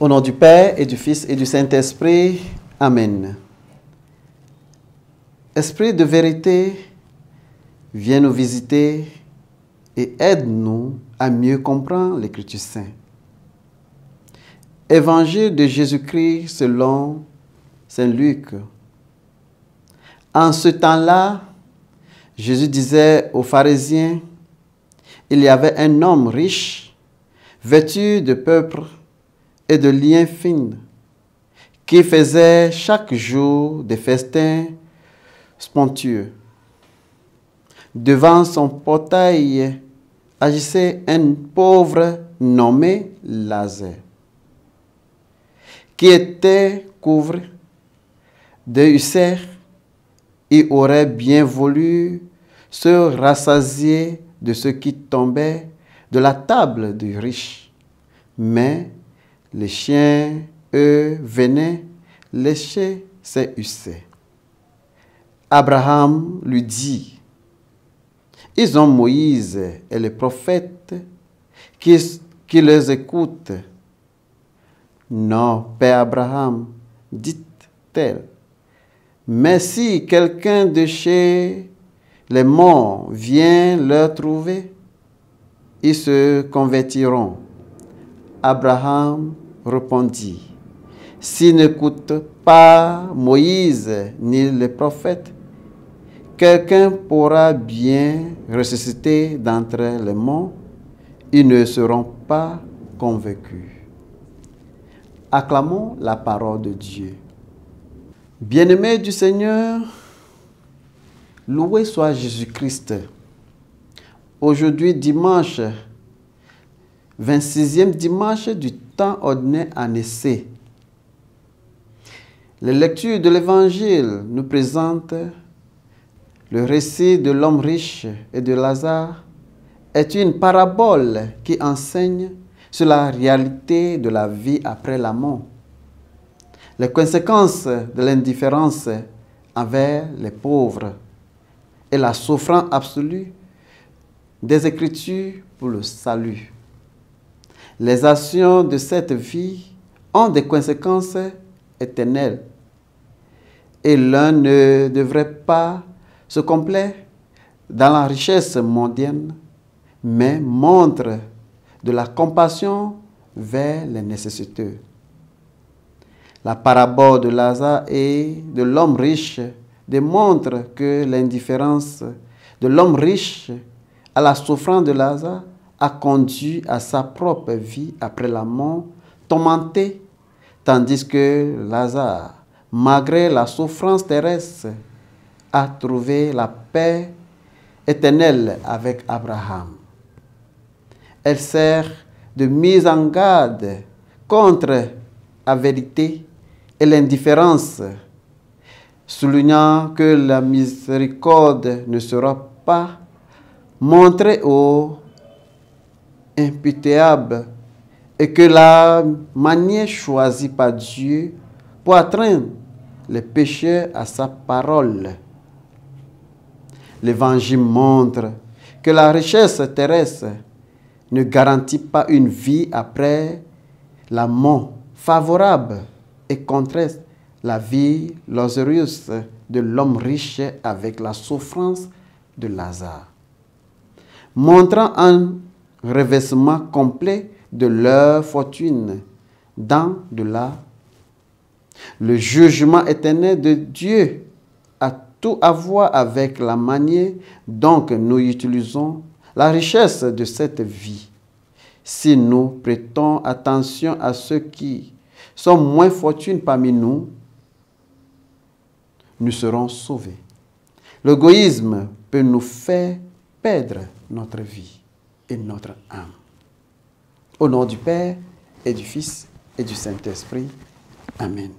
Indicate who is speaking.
Speaker 1: Au nom du Père et du Fils et du Saint-Esprit. Amen. Esprit de vérité, viens nous visiter et aide-nous à mieux comprendre l'Écriture sainte. Évangile de Jésus-Christ selon Saint Luc. En ce temps-là, Jésus disait aux pharisiens, il y avait un homme riche, vêtu de peuple et de liens fins, qui faisait chaque jour des festins somptueux. Devant son portail agissait un pauvre nommé Lazare, qui était couvert de ulcères et aurait bien voulu se rassasier de ce qui tombait de la table du riche. Mais les chiens, eux, venaient lécher ses ulcères. Abraham lui dit, ils ont Moïse et les prophètes qui les écoutent. Non, Père Abraham, dit-elle, mais si quelqu'un de chez les morts vient leur trouver, ils se convertiront. Abraham répondit, s'ils n'écoutent pas Moïse ni les prophètes, quelqu'un pourra bien ressusciter d'entre les morts, ils ne seront pas convaincus. Acclamons la parole de Dieu. Bien-aimés du Seigneur, loué soit Jésus-Christ. Aujourd'hui, dimanche, 26e dimanche du temps ordinaire en essai. Les lectures de l'Évangile nous présentent le récit de l'homme riche et de Lazare est une parabole qui enseigne sur la réalité de la vie après la mort. Les conséquences de l'indifférence envers les pauvres et la souffrance absolue des Écritures pour le salut. Les actions de cette vie ont des conséquences éternelles et l'un ne devrait pas se complaire dans la richesse mondaine, mais montre de la compassion vers les nécessiteux. La parabole de Lazare et de l'homme riche démontre que l'indifférence de l'homme riche à la souffrance de Lazare a conduit à sa propre vie après la mort tourmentée, tandis que Lazare, malgré la souffrance terrestre, a trouvé la paix éternelle avec Abraham. Elle sert de mise en garde contre la vérité et l'indifférence, soulignant que la miséricorde ne sera pas montrée aux imputables et que la manière choisie par Dieu pour atteindre les pécheurs à sa parole. L'Évangile montre que la richesse terrestre ne garantit pas une vie après la mort favorable et contraste la vie luxurieuse de l'homme riche avec la souffrance de Lazare, montrant un reversement complet de leur fortune dans de là. Le jugement éternel de Dieu a tout à voir avec la manière dont nous utilisons la richesse de cette vie. Si nous prêtons attention à ceux qui sont moins fortunés parmi nous, nous serons sauvés. L'égoïsme peut nous faire perdre notre vie et notre âme. Au nom du Père et du Fils et du Saint-Esprit. Amen.